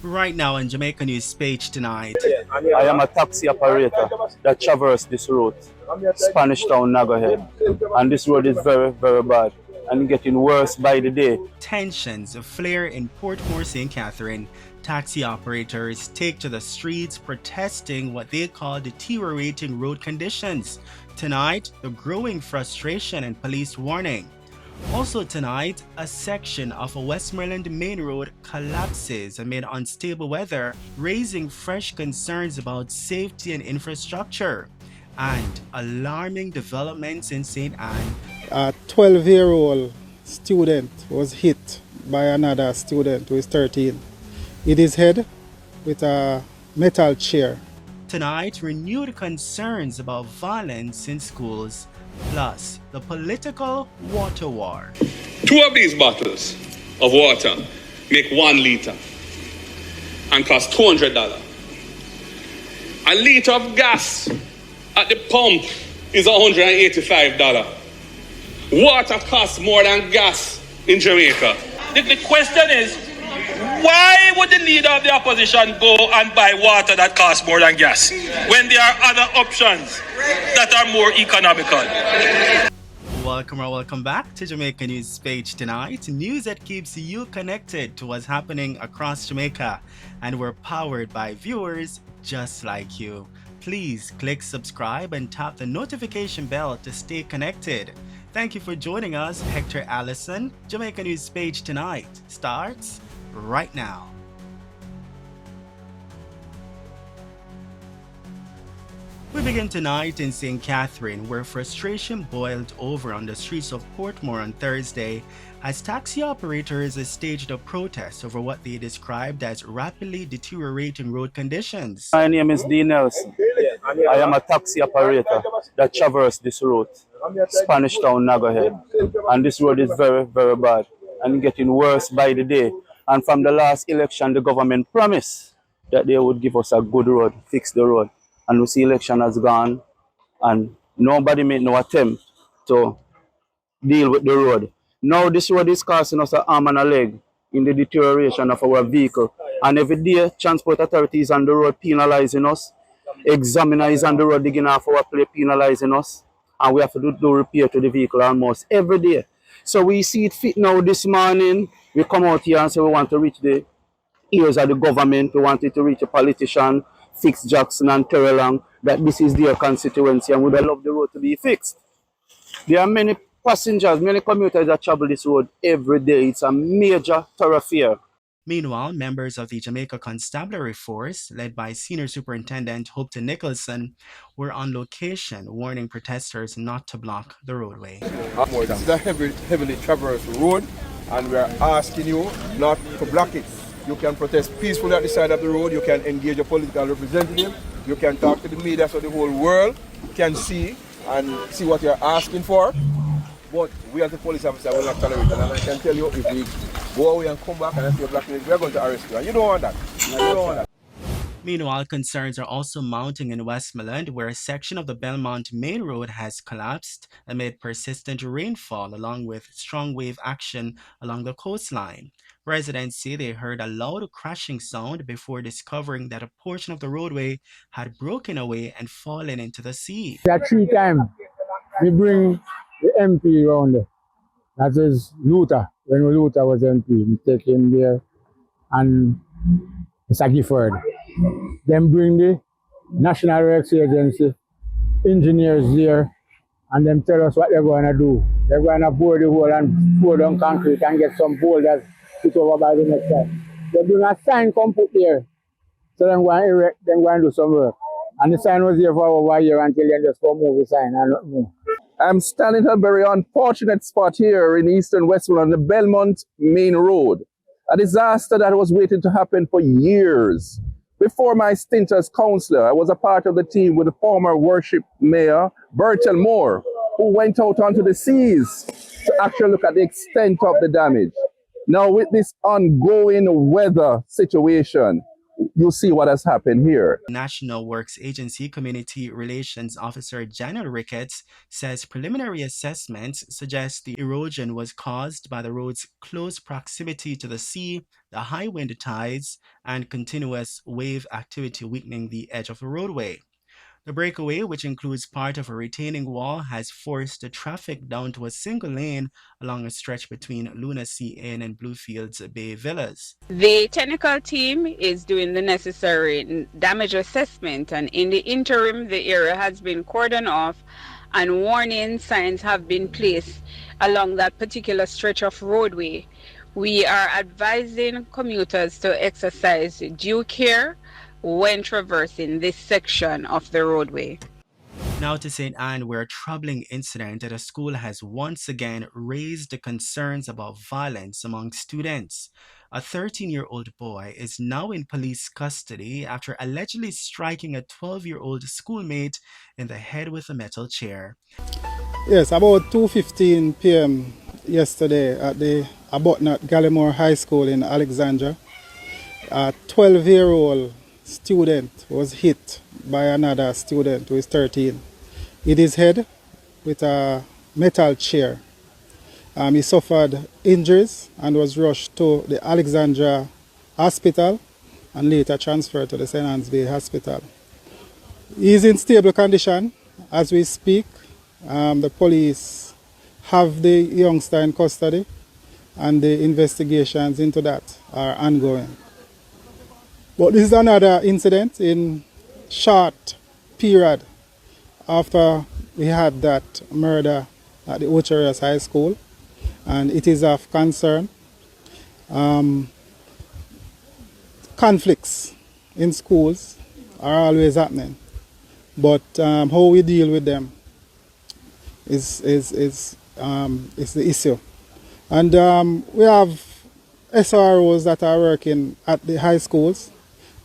Right now on Jamaica News Page tonight. I am a taxi operator that traverses this route, Spanish Town, Nagahead. And this road is very, very bad and getting worse by the day. Tensions flare in Portmore St. Catherine. Taxi operators take to the streets protesting what they call deteriorating road conditions. Tonight, the growing frustration and police warning. Also tonight, a section of a Westmoreland main road collapses amid unstable weather, raising fresh concerns about safety and infrastructure. And alarming developments in St. Anne. A 12-year-old student was hit by another student who is 13. Hit his head with a metal chair. Tonight, renewed concerns about violence in schools, plus the political water war. 2 of these bottles of water make 1 liter and cost $200. A liter of gas at the pump is $185. Water costs more than gas in Jamaica. The question is, why would the leader of the opposition go and buy water that costs more than gas when there are other options that are more economical? Welcome or welcome back to Jamaica News Page tonight. News that keeps you connected to what's happening across Jamaica. And we're powered by viewers just like you. Please click subscribe and tap the notification bell to stay connected. Thank you for joining us. Hector Allison. Jamaica News Page tonight starts right now. We begin tonight in St. Catherine, where frustration boiled over on the streets of Portmore on Thursday as taxi operators staged a protest over what they described as rapidly deteriorating road conditions. My name is D. Nelson. I am a taxi operator that traverses this route, Spanish Town, Nagahead. And this road is very, very bad and getting worse by the day. And from the last election, the government promised that they would give us a good road, fix the road. And we see election has gone and nobody made no attempt to deal with the road. Now this road is costing us an arm and a leg in the deterioration of our vehicle. And every day, transport authorities on the road penalizing us, examiners on the road digging off our plate penalizing us, and we have to do repair to the vehicle almost every day. So we see it fit now this morning. We come out here and say we want to reach the ears of the government. We want it to reach a politician, fix Jackson and Terrellang, that this is their constituency and would love the road to be fixed. There are many passengers, many commuters that travel this road every day. It's a major thoroughfare. Meanwhile, members of the Jamaica Constabulary Force, led by Senior Superintendent Hopton Nicholson, were on location warning protesters not to block the roadway. This is a heavily traversed road, and we are asking you not to block it. You can protest peacefully at the side of the road, you can engage a political representative, you can talk to the media so the whole world can see what you're asking for. But we as the police officer will not tolerate it. And I can tell you, if we go away and come back and see a blocking it, we're going to arrest you. And you don't want that. You don't want that. Meanwhile, concerns are also mounting in Westmoreland, where a section of the Belmont main road has collapsed amid persistent rainfall along with strong wave action along the coastline. Residents say they heard a loud crashing sound before discovering that a portion of the roadway had broken away and fallen into the sea. That 3 times we bring the MP around there. That is Luther. When Luther was MP, we take him there and Mr. Gifford. Then bring the National Works Agency, engineers there, and them tell us what they're going to do. They're going to bore the hole and pour down concrete and get some boulders put over by the next time. They bring a sign come put there. So they're going to erect, they're going to do some work. And the sign was there for over a year until they just come move the sign and not move. I'm standing at a very unfortunate spot here in eastern Westmoreland on the Belmont main road. A disaster that was waiting to happen for years. Before my stint as councillor, I was a part of the team with the former worship mayor, Bertel Moore, who went out onto the seas to actually look at the extent of the damage. Now with this ongoing weather situation, you see what has happened here. National Works Agency Community Relations Officer Janet Ricketts says preliminary assessments suggest the erosion was caused by the road's close proximity to the sea, the high wind tides, and continuous wave activity weakening the edge of the roadway. The breakaway, which includes part of a retaining wall, has forced the traffic down to a single lane along a stretch between Lunacy Inn and Bluefields Bay Villas. The technical team is doing the necessary damage assessment, and in the interim, the area has been cordoned off and warning signs have been placed along that particular stretch of roadway. We are advising commuters to exercise due care when traversing this section of the roadway. Now to St. Anne, where a troubling incident at a school has once again raised the concerns about violence among students. A 13-year-old boy is now in police custody after allegedly striking a 12-year-old schoolmate in the head with a metal chair. Yes, about 2:15 p.m. yesterday at the Abotnot Gallimore High School in Alexandria, a 12-year-old student was hit by another student who is 13 in his head with a metal chair. He suffered injuries and was rushed to the Alexandria Hospital and later transferred to the St. Anne's Bay Hospital. He is in stable condition as we speak. The police have the youngster in custody and the investigations into that are ongoing. But this is another incident in short period after we had that murder at the Ocherias High School, and it is of concern. Conflicts in schools are always happening, but how we deal with them is the issue. And we have SROs that are working at the high schools,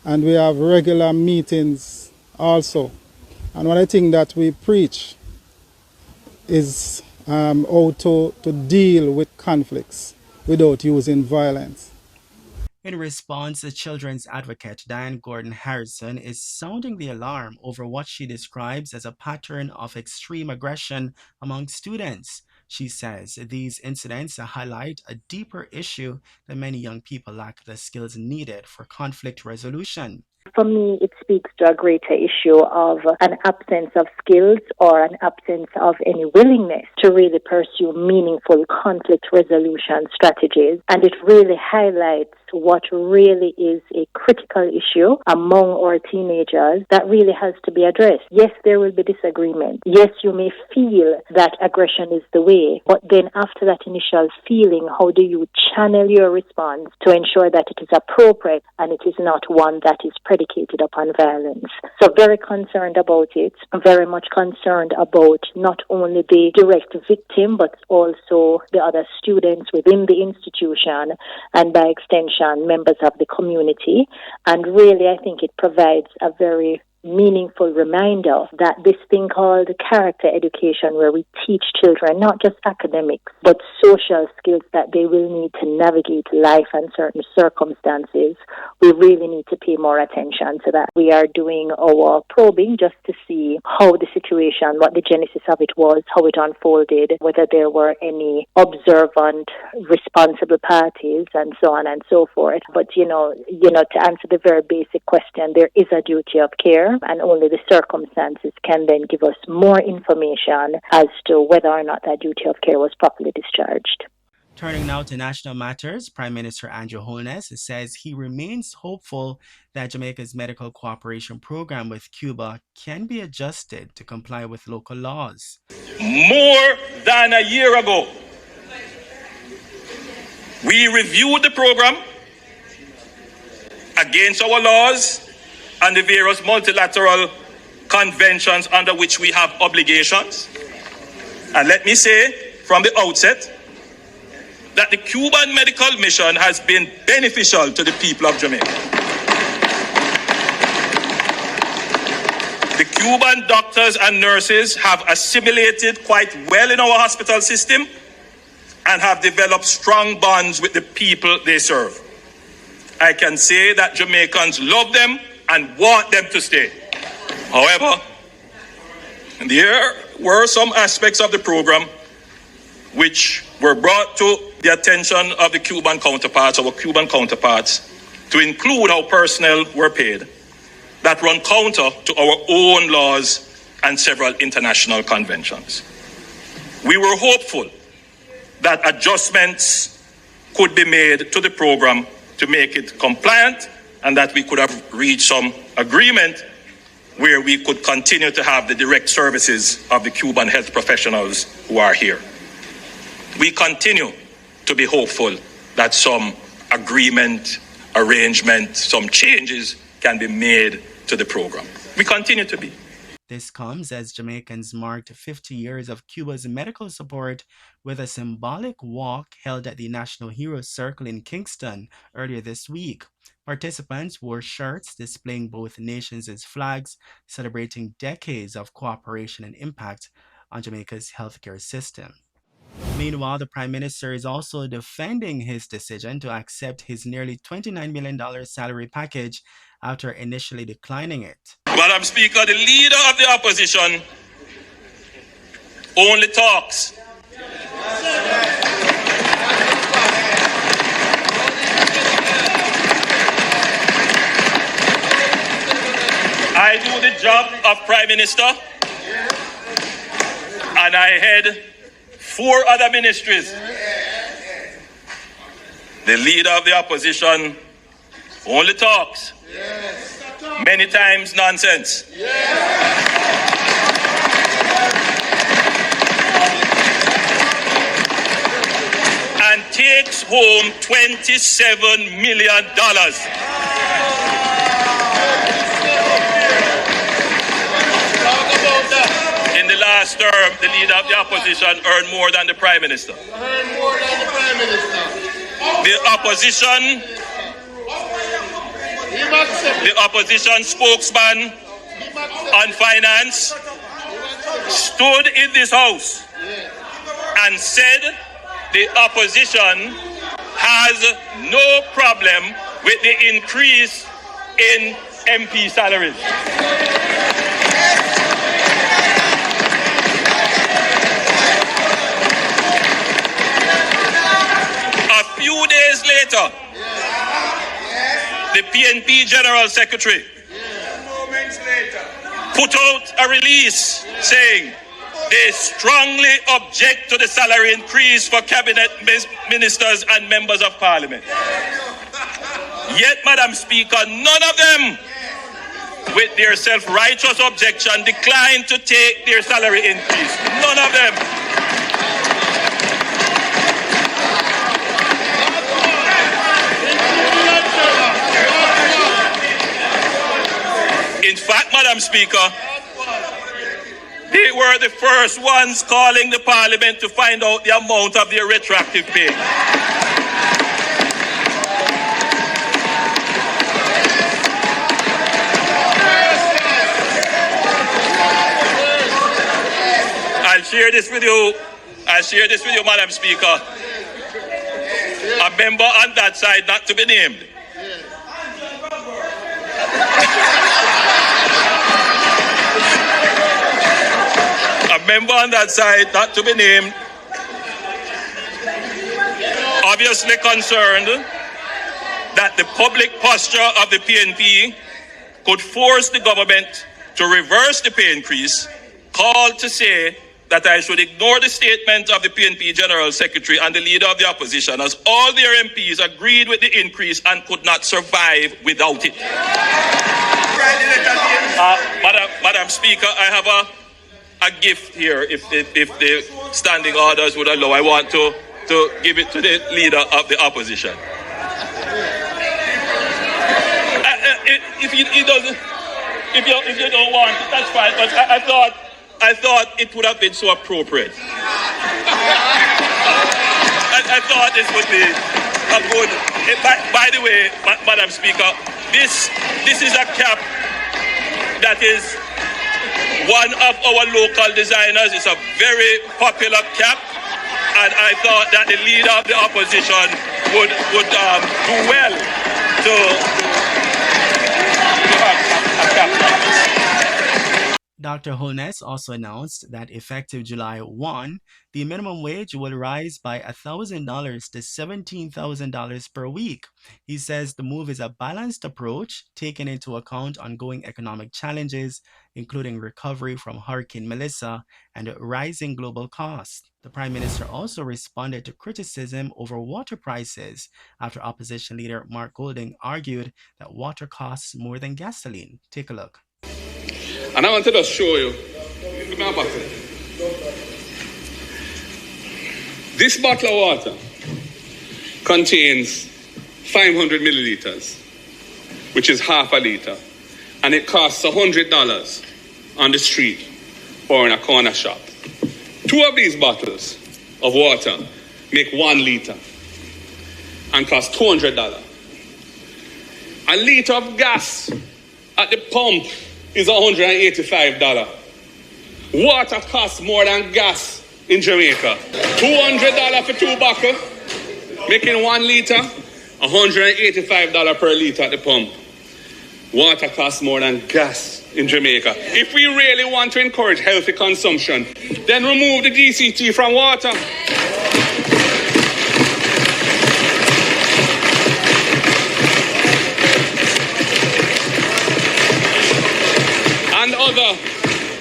and we have regular meetings also. And one thing that we preach is how to deal with conflicts without using violence. In response, the children's advocate Diane Gordon Harrison is sounding the alarm over what she describes as a pattern of extreme aggression among students. She says these incidents highlight a deeper issue that many young people lack the skills needed for conflict resolution. For me, it speaks to a greater issue of an absence of skills or an absence of any willingness to really pursue meaningful conflict resolution strategies. And it really highlights what really is a critical issue among our teenagers that really has to be addressed. Yes, there will be disagreement. Yes, you may feel that aggression is the way, but then after that initial feeling, how do you channel your response to ensure that it is appropriate and it is not one that is predicated upon violence? So very concerned about it, very much concerned about not only the direct victim, but also the other students within the institution and by extension members of the community. And really, I think it provides a very meaningful reminder that this thing called character education, where we teach children not just academics, but social skills that they will need to navigate life and certain circumstances, we really need to pay more attention to that. We are doing our probing just to see how the situation, what the genesis of it was, how it unfolded, whether there were any observant, responsible parties, and so on and so forth. But, you know, to answer the very basic question, there is a duty of care, and only the circumstances can then give us more information as to whether or not that duty of care was properly discharged. Turning now to national matters, Prime Minister Andrew Holness says he remains hopeful that Jamaica's medical cooperation program with Cuba can be adjusted to comply with local laws. More than a year ago, we reviewed the program against our laws and the various multilateral conventions under which we have obligations. And let me say from the outset that the Cuban medical mission has been beneficial to the people of Jamaica. The Cuban doctors and nurses have assimilated quite well in our hospital system and have developed strong bonds with the people they serve. I can say that Jamaicans love them and want them to stay. However, there were some aspects of the program which were brought to the attention of the Cuban counterparts, our Cuban counterparts, to include how personnel were paid, that run counter to our own laws and several international conventions. We were hopeful that adjustments could be made to the program to make it compliant and that we could have reached some agreement where we could continue to have the direct services of the Cuban health professionals who are here. We continue to be hopeful that some agreement, arrangement, some changes can be made to the program. We continue to be. This comes as Jamaicans marked 50 years of Cuba's medical support with a symbolic walk held at the National Heroes Circle in Kingston earlier this week. Participants wore shirts displaying both nations' flags, celebrating decades of cooperation and impact on Jamaica's healthcare system. Meanwhile, the Prime Minister is also defending his decision to accept his nearly $29 million salary package after initially declining it. Madam Speaker, the leader of the opposition only talks. I do the job of Prime Minister and I head 4 other ministries. The leader of the opposition only talks. Many times nonsense. And takes home $27 million. In the last term, the leader of the opposition earned more than the Prime Minister. The opposition spokesman on finance stood in this house and said the opposition has no problem with the increase in MP salaries. A few days later, the PNP General Secretary put out a release saying they strongly object to the salary increase for cabinet ministers and members of parliament. Yet, Madam Speaker, none of them, with their self-righteous objection, declined to take their salary increase. None of them. In fact, Madam Speaker, they were the first ones calling the Parliament to find out the amount of their retroactive pay. I'll share this with you, Madam Speaker. A member on that side, not to be named, member on that side, not to be named, obviously concerned that the public posture of the PNP could force the government to reverse the pay increase, called to say that I should ignore the statement of the PNP General Secretary and the leader of the opposition, as all their MPs agreed with the increase and could not survive without it. Madam Speaker, I have a gift here, if the standing orders would allow. I want to give it to the leader of the opposition. If you don't want it, that's fine. But I thought it would have been so appropriate. I thought this would be a good. By the way, Madam Speaker, this is a cap that is one of our local designers. It's a very popular cap, and I thought that the leader of the opposition would do well a cap like this. Dr. Holness also announced that effective July 1, the minimum wage will rise by $1,000 to $17,000 per week. He says the move is a balanced approach, taking into account ongoing economic challenges, including recovery from Hurricane Melissa and rising global costs. The Prime Minister also responded to criticism over water prices after opposition leader Mark Golding argued that water costs more than gasoline. Take a look. And I wanted to show you. Give me a bottle. This bottle of water contains 500 milliliters, which is half a liter, and it costs $100 on the street or in a corner shop. 2 of these bottles of water make 1 liter and cost $200. A liter of gas at the pump is $185. Water costs more than gas in Jamaica. $200 for 2 bottles, making 1 liter, $185 per liter at the pump. Water costs more than gas in Jamaica. If we really want to encourage healthy consumption, then remove the DCT from water.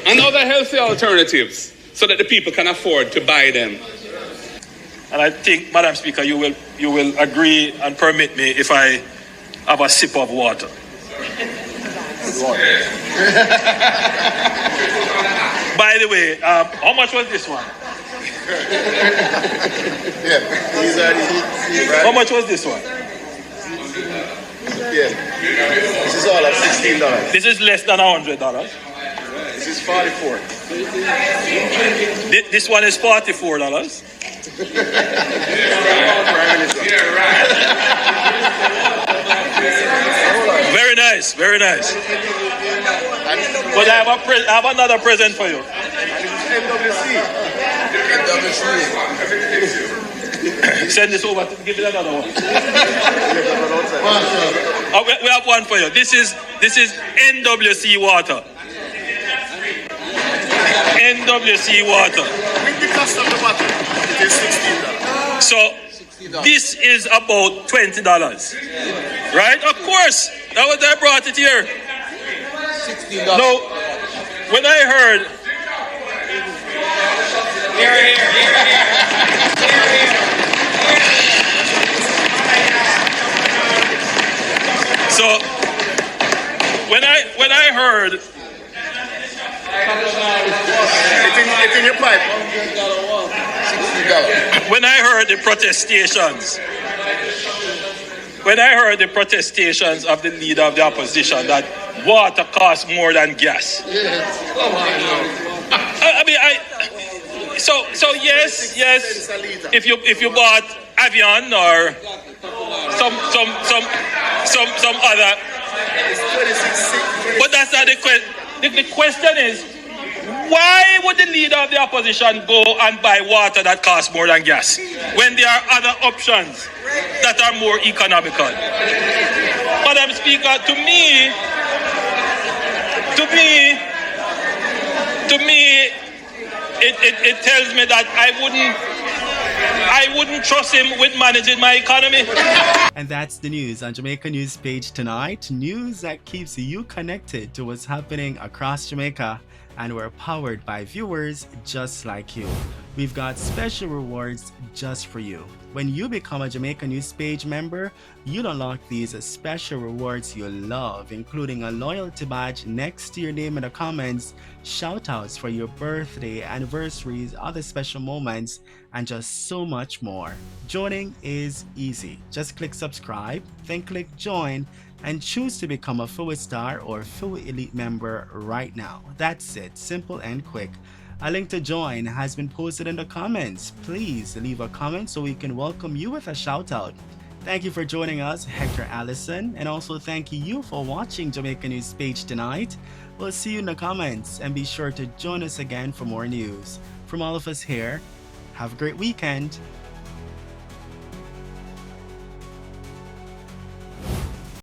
And other healthy alternatives so that the people can afford to buy them. And I think, Madam Speaker, you will agree and permit me if I have a sip of water. By the way, how much was this one? How much was this one? This is all at $16. This is less than $100. This is 44. This one is $44. Very nice, very nice. But I have another present for you. Send this over. Give it another one. We have one for you. This is NWC water. NWC water. With the cost of the bottle, it is $16. So this is about $20, right? Of course, that was I brought it here. $16. No, when I heard. So when I heard. It's in your pipe. $60. When I heard the protestations of the leader of the opposition that water costs more than gas. So yes. If you bought Avion or some other, but that's not the question. The question is, why would the leader of the opposition go and buy water that costs more than gas when there are other options that are more economical? Madam Speaker, to me, it tells me that I wouldn't trust him with managing my economy. And that's the news on Jamaica News Page tonight. News that keeps you connected to what's happening across Jamaica, and we're powered by viewers just like you. We've got special rewards just for you. When you become a Jamaica News Page member, you'll unlock these special rewards you'll love, including a loyalty badge next to your name in the comments, shoutouts for your birthday, anniversaries, other special moments, and just so much more. Joining is easy. Just click subscribe, then click join, and choose to become a Full Star or Full Elite member right now. That's it, simple and quick. A link to join has been posted in the comments. Please leave a comment so we can welcome you with a shout out. Thank you for joining us, Hector Allison, and also thank you for watching Jamaica News Page tonight. We'll see you in the comments, and be sure to join us again for more news. From all of us here, have a great weekend.